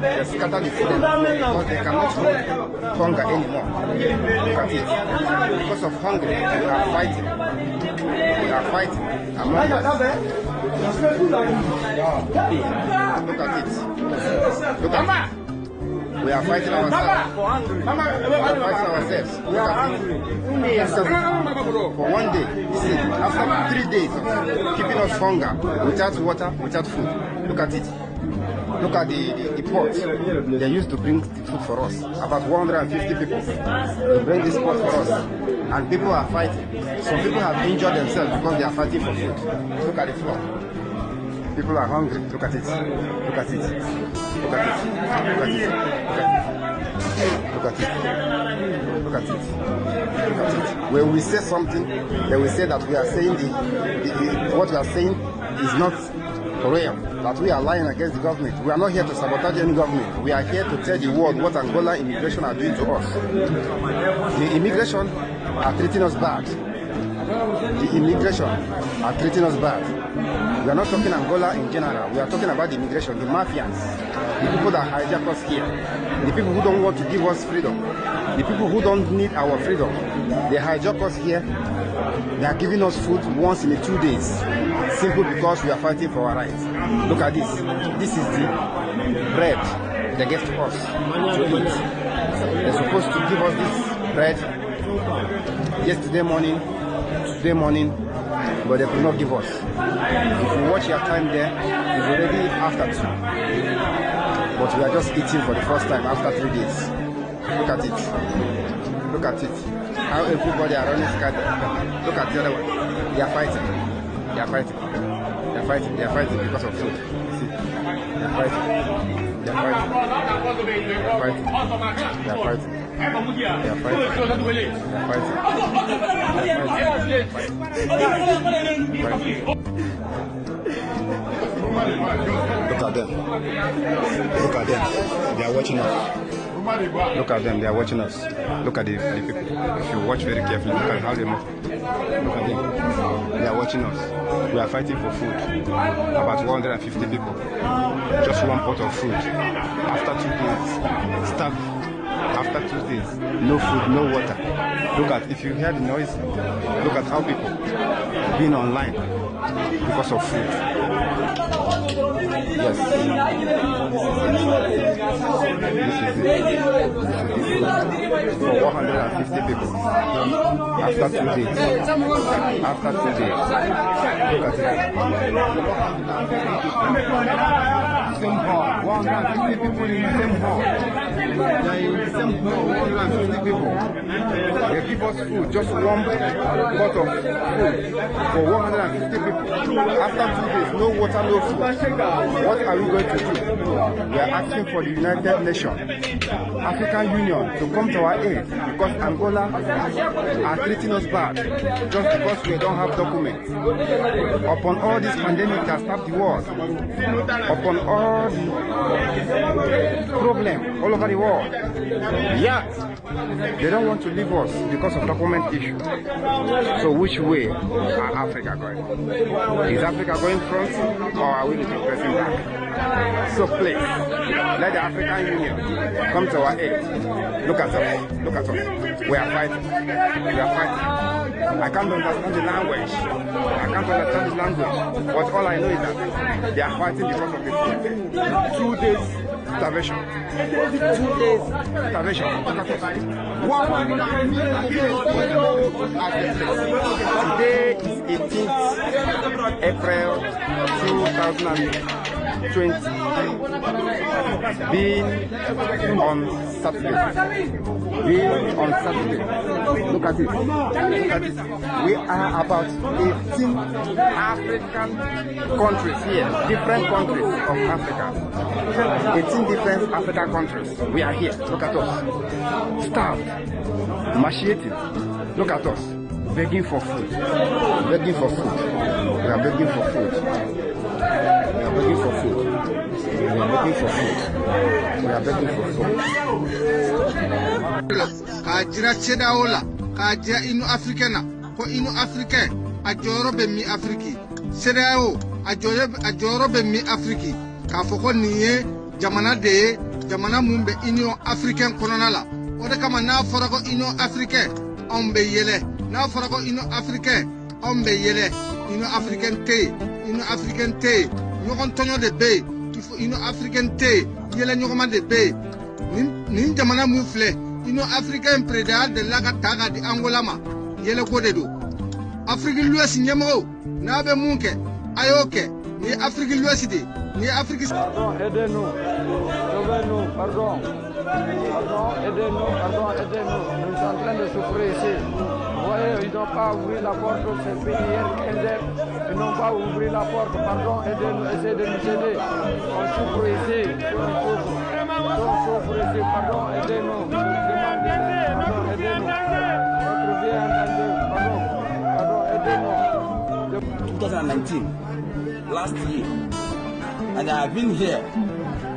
they scatter the food because they cannot hold hunger anymore. Look at it. Because of hunger, we are fighting. We are fighting among us. Look at it. Look at it. We are fighting ourselves. We are fighting ourselves. Look at it. For 1 day, see, after 3 days of keeping us hunger, without water, without food. Look at it. Look at the port. They used to bring the food for us. About 150 people to bring this port for us. And people are fighting. Some people have injured themselves because they are fighting for food. Look at the floor. People are hungry. Look at it. Look at it. Look at it. Look at it. Look at it. Look at it. Look at it. When we say something, they will say that we are saying what we are saying is not real, that we are lying against the government. We are not here to sabotage any government. We are here to tell the world what Angola immigration are doing to us. The immigration are treating us bad. The immigration are treating us bad. We are not talking Angola in general. We are talking about the immigration, the mafians, the people that hijack us here, the people who don't want to give us freedom, the people who don't need our freedom. They hijack us here. They are giving us food once in 2 days, simply because we are fighting for our rights. Look at this. This is the bread they gave to us to eat. They're supposed to give us this bread yesterday morning, today morning, but they could not give us. If you watch your time there, it's already after 2. But we are just eating for the first time after 3 days. Look at it. Look at it. How everybody are running scattered. Look at the other one. They are fighting. They are fighting. They are fighting. They are fighting because of food. See? They are fighting. They are fighting. They are fighting. They are fighting. They are fighting. They are fighting. Look at them. Look at them. They are watching us. Look at them, they are watching us. Look at the people. If you watch very carefully, look at how they move. Look at them. They are watching us. We are fighting for food. About 150 people. Just one pot of food. After 2 days, starved. After 2 days, no food, no water. Look at, if you hear the noise, look at how people being online because of food. Yes. This is it. For 150 people. After 2 days. After 2 days. Look at it. Same hall. 150 people in the same hall. They are in the same hall. 150 people. They give us food. Just one pot of food for 150 people. After 2 days, no water, no food. What are we going to do? We are asking for the United Nations, African Union to come to our aid because Angola are treating us bad just because we don't have documents. Upon all this pandemic that stopped the world, upon all the problems all over the world, yet they don't want to leave us because of document issue. So which way are Africa going? Is Africa going front or are we pressing back? So please, let the African Union come to our aid. Look at us. Look at us. We are fighting. We are fighting. I can't understand the language. I can't understand the language. But all I know is that they are fighting because of the food. 2 days starvation. 2 days starvation. Look at us. 100 Today is 18th April 2020. Being on Saturday. Being on Saturday. Look at it. Look at it. We are about 18 African countries here. Different countries of Africa. 18 different African countries. We are here. Look at us. Starved. Emaciated. Look at us. Begging for food. Begging for food. We are begging for food. We are begging for food. We are begging for food. We are begging for food. Kajira cheda ola, kajira inu Africana, ko inu African, ajoro be mi Afriki. Cheda o, ajoro be mi Afriki. Kafoko niye, jamana de, jamana mumbe inu African kononala. Ode kama na forako inu African, ombe yele. Na forako inu African, ombe yele. Inu African te, inu African te. Nyokon tonyo de be, inu African te, yele nyokoma de be. Nin jamana mufle, inu African preda de laga taga di Angolama, yele kode do. African lues nyemo, na be munke, ayoke, ni Afrique de l'Ouest, ni Afrique. Pardon, aidez-nous. Sauvez-nous, pardon. Pardon, aidez-nous, pardon, aidez-nous. Nous sommes en train de souffrir ici. Vous voyez, ils n'ont pas ouvert la porte, c'est fini hier 15h. Ils n'ont pas ouvert la porte, pardon, aidez-nous, essayez de nous aider. On souffre ici, on souffre ici, pardon, aidez-nous. Pardon, aidez-nous. Notre vie est entendue, pardon, aidez-nous. 2019, last year, and I have been here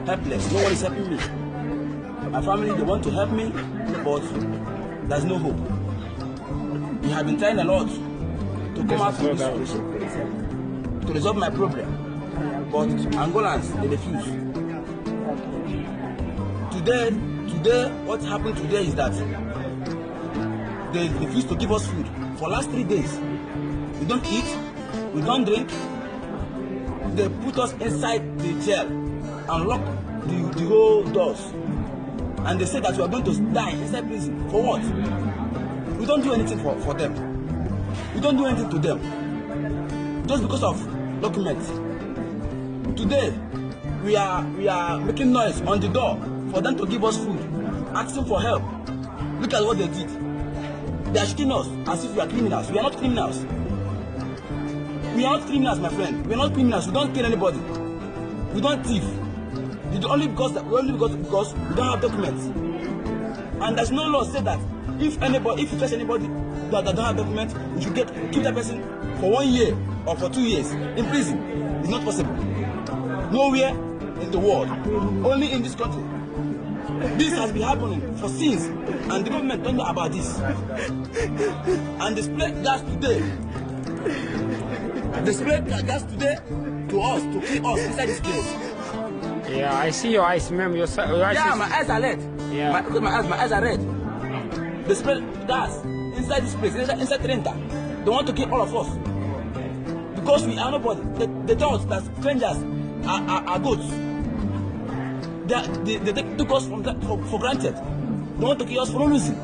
helpless. No one is helping me. My family, they want to help me, but there's no hope. We have been trying a lot to come out from this situation, to resolve my problem, but Angolans, they refuse. Today, what happened today is that they refuse to give us food. For last 3 days, we don't eat, we don't drink. They put us inside the jail and lock the whole doors. And they say that we are going to die inside prison. For what? We don't do anything for them. We don't do anything to them. Just because of documents. Today, we are making noise on the door for them to give us food, asking for help. Look at what they did. They are shooting us as if we are criminals. We are not criminals. We are not criminals, my friend. We are not criminals. We don't kill anybody. We don't thief. It's only because we don't have documents. And there's no law say that if you catch anybody that don't have documents, you should keep that person for 1 year or for 2 years in prison. It's not possible. Nowhere in the world, only in this country. This has been happening for since, and the government don't know about this. And they spread gas today. They spread gas today to us, to kill us inside this place. Yeah, I see your eyes, ma'am. Your eyes. Yeah, my eyes are red. Yeah. My eyes are red. They spread gas inside this place, inside Trenta. They want to kill all of us. Because we are nobody. They thought that strangers are goats. They took us for granted. They want to kill us for no reason.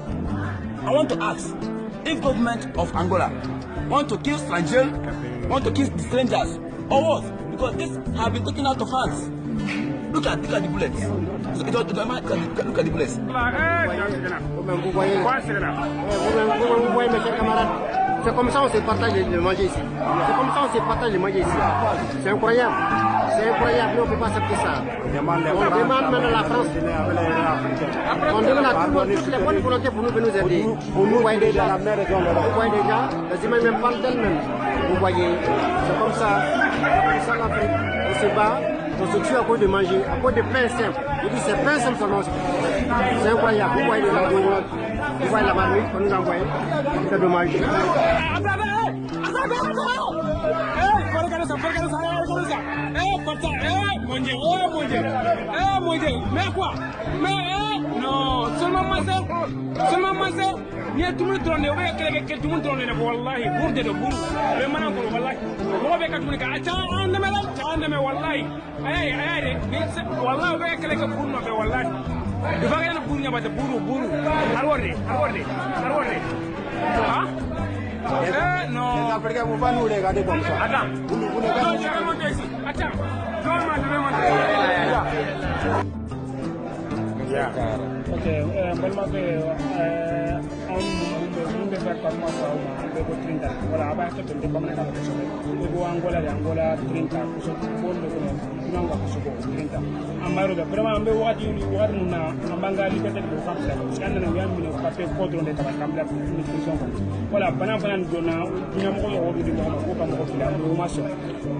I want to ask, if government of Angola want to kill strangers, want to kill the strangers, or what? Because this have been taken out of hands. Look at the bullets. Look at the bullets. C'est comme ça on se partage le manger ici. C'est comme ça on se partage le manger ici. C'est incroyable. C'est incroyable, mais on ne peut pas accepter ça. On demande même à la France. On demande à toutes les bonnes volontés pour nous aider. Vous voyez déjà, les images même parlent d'elles-mêmes. Vous voyez, c'est comme ça. C'est comme ça l'Afrique. On se bat, on se tue à cause de manger, à cause de pain simple. Je dis c'est pain simple seulement. C'est incroyable. Vous voyez déjà, vous voyez la marmite qu'on nous envoie. C'est dommage. Mais quoi? Mais non, seulement ma sœur. Ni tout le monde tourne, on va que tout le monde tourne, wallahi, pour de bourre. Le mana ko wallahi. On va que tout le monde ka wallahi. Ay, wallahi va que pour no wallahi. Il va que pour nya ba de bourre. Arworde. Ah? Non. Les Africains vont pas nous regarder comme ça. Attends. Vous ne montez ici. Attends. Je vais monter. Yeah. Ok, vraiment que on peut faire comme moi on peut 30. Voilà, après que tu comme la personne. Go Angola 30 so bon de non ko so 30. Amaro da vraiment ambe wadi na ambanga liberté de femme. Scan na yam ni papier ko don de tabakambla ni position. Voilà, bana dona nyamo yo wodu di ko kam ko fila do maso.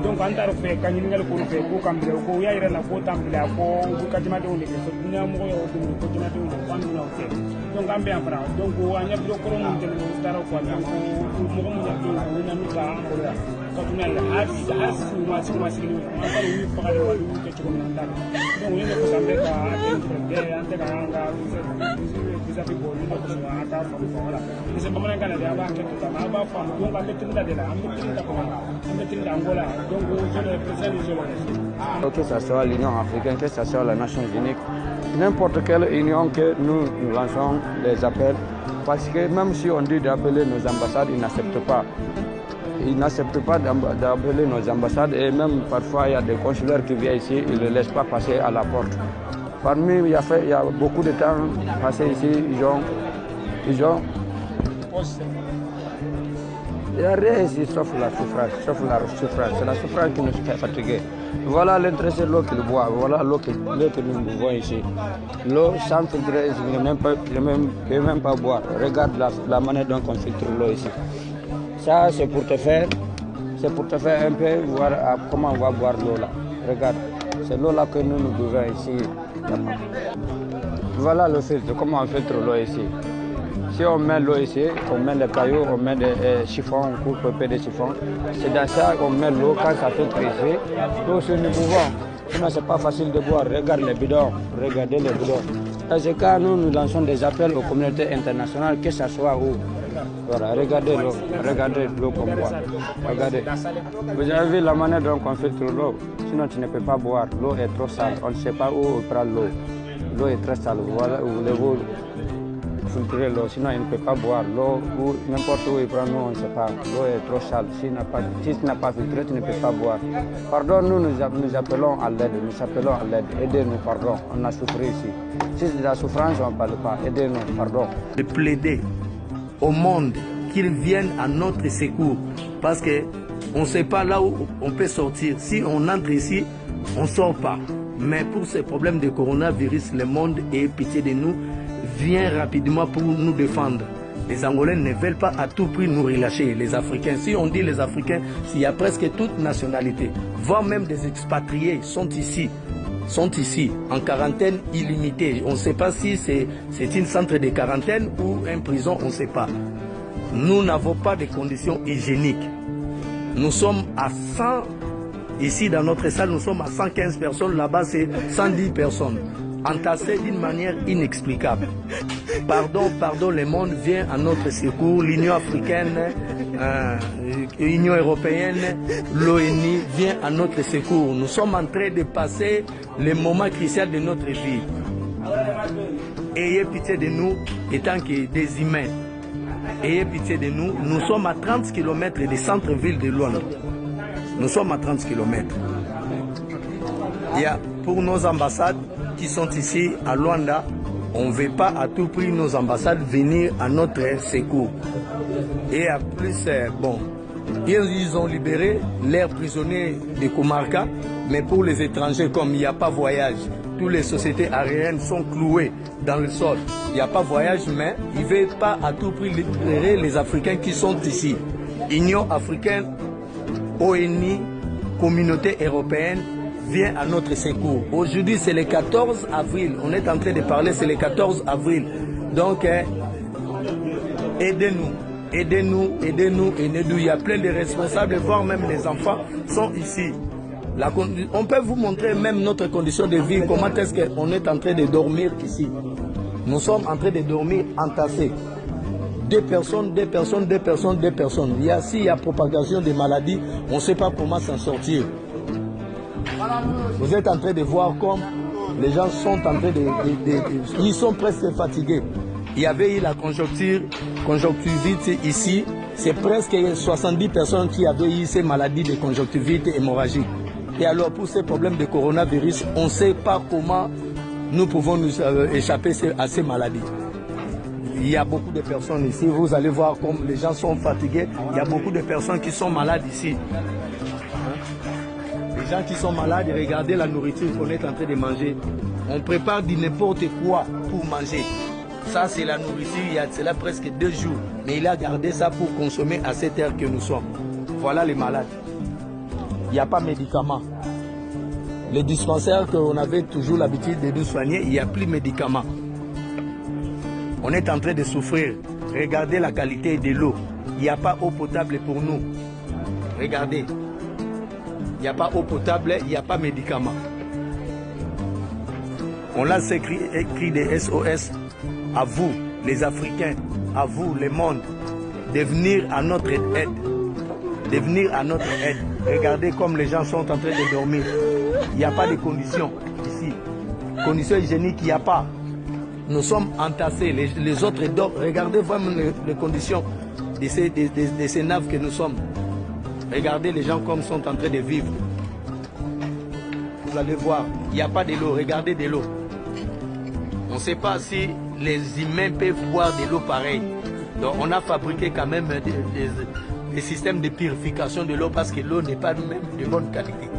Donc antaro fe kanyiningal ko fe ko kambe ko yaira na ko tambila ko katima de woni ko nyamo yo ko tina de woni ko na ok. Donc ambe afra donc anya do ko mon de no taro ko donc mo mo ya do na mi ka ko ya ko tuna la hasi ma ci ma ci ni ma ko wi fa ga wa du ke ko na ndar donc yene ko sambe ka de ante ka nga bisa bi ko ni ko ata fa ko wala ni se bamana kana de aba ke to ma ba fa donc ambe tinda de la ambe tinda ko ambe tinda Angola donc je le président que ce soit l'Union africaine, que ce soit les Nations unies, n'importe quelle union que nous lançons les appels, parce que même si on dit d'appeler nos ambassades, ils n'acceptent pas. ils n'acceptent pas d'appeler nos ambassades et même parfois il y a des consulaires qui viennent ici, ils ne laissent pas passer à la porte. Parmi, il y a beaucoup de temps passé ici, il n'y a rien ici sauf la souffrance, c'est la souffrance qui nous fait fatiguer. Voilà l'intérêt de l'eau qu'ils boivent, voilà l'eau que nous buvons ici. L'eau sans filtrer, je ne peux même pas boire. Regarde la manière dont on filtre l'eau ici. Ça c'est pour te faire un peu voir comment on va boire l'eau là. Regarde, c'est l'eau là que nous buvons ici. Voilà le filtre, comment on filtre l'eau ici. Si on met l'eau ici, on met les cailloux, on met des chiffons, on coupe un peu des chiffons. C'est dans ça qu'on met l'eau quand ça filtre ici. L'eau que nous buvons. Sinon c'est pas facile de boire. Regarde les bidons, regardez les bidons. Dans ce cas, nous lançons des appels aux communautés internationales, que ce soit où. Voilà, regardez l'eau qu'on boit. Regardez. Vous avez vu la manière dont on filtre l'eau. Sinon tu ne peux pas boire. L'eau est trop sale. On ne sait pas où on prend l'eau. L'eau est très sale. Voilà, voulez-vous filtrer l'eau, sinon il ne peut pas boire l'eau, ou n'importe où il prend l'eau, on ne sait pas. L'eau est trop sale. Si tu n'as pas filtré, tu ne peux pas boire. Pardon, nous appelons à l'aide. Aidez-nous, pardon. On a souffert ici. Si c'est de la souffrance, on ne parle pas. Aidez-nous, pardon. De plaider au monde qu'ils viennent à notre secours, parce qu'on ne sait pas là où on peut sortir. Si on entre ici, on ne sort pas. Mais pour ces problèmes de coronavirus, le monde ait pitié de nous, vient rapidement pour nous défendre. Les Angolais ne veulent pas à tout prix nous relâcher. Les Africains, si on dit les Africains, il y a presque toute nationalité, voire même des expatriés sont ici en quarantaine illimitée. On ne sait pas si c'est une centre de quarantaine ou une prison, on ne sait pas. Nous n'avons pas de conditions hygiéniques. Nous sommes à 100, ici dans notre salle, nous sommes à 115 personnes, là-bas c'est 110 personnes. Entassés d'une manière inexplicable. Pardon, le monde vient à notre secours, l'Union africaine, l'Union européenne, l'ONU vient à notre secours. Nous sommes en train de passer le moment crucial de notre vie. Ayez pitié de nous, étant que des humains. Ayez pitié de nous. Nous sommes à 30 km du centre-ville de Luanda. Nous sommes à 30 km. Il y a pour nos ambassades qui sont ici à Luanda, on ne veut pas à tout prix nos ambassades venir à notre secours. Et en plus, ils ont libéré leurs prisonniers de Kumarka, mais pour les étrangers, comme il n'y a pas voyage, toutes les sociétés aériennes sont clouées dans le sol. Il n'y a pas voyage, mais ils ne veulent pas à tout prix libérer les Africains qui sont ici. Union africaine, ONU, Communauté européenne, vient à notre secours. Aujourd'hui, c'est le 14 avril. On est en train de parler, c'est le 14 avril. Donc, aidez-nous. Il y a plein de responsables, voire même les enfants sont ici. On peut vous montrer même notre condition de vie, comment est-ce qu'on est en train de dormir ici. Nous sommes en train de dormir entassés. Deux personnes. S'il y a propagation des maladies, on ne sait pas comment s'en sortir. Vous êtes en train de voir comme les gens sont en train ils sont presque fatigués. Il y avait eu la conjonctivite ici. C'est presque 70 personnes qui avaient eu ces maladies de conjonctivite hémorragique. Et alors pour ces problèmes de coronavirus, on ne sait pas comment nous pouvons nous échapper à ces maladies. Il y a beaucoup de personnes ici. Vous allez voir comme les gens sont fatigués. Il y a beaucoup de personnes qui sont malades ici. Les gens qui sont malades, regardez la nourriture qu'on est en train de manger. On prépare du n'importe quoi pour manger. Ça, c'est la nourriture, il y a cela presque 2 jours. Mais il a gardé ça pour consommer à cette heure que nous sommes. Voilà les malades. Il n'y a pas de médicaments. Les dispensaires qu'on avait toujours l'habitude de nous soigner, il n'y a plus de médicaments. On est en train de souffrir. Regardez la qualité de l'eau. Il n'y a pas eau potable pour nous. Regardez. Il n'y a pas eau potable, il n'y a pas de médicaments. On lance écrit des SOS à vous, les Africains, à vous, le monde, de venir à notre aide. De venir à notre aide. Regardez comme les gens sont en train de dormir. Il n'y a pas de conditions ici. Conditions hygiéniques, il n'y a pas. Nous sommes entassés, les autres dorment. Regardez vraiment les conditions de ces naves que nous sommes. Regardez les gens comme sont en train de vivre. Vous allez voir, il n'y a pas de l'eau. Regardez de l'eau. On ne sait pas si les humains peuvent boire de l'eau pareille. Donc on a fabriqué quand même des systèmes de purification de l'eau parce que l'eau n'est pas même de bonne qualité.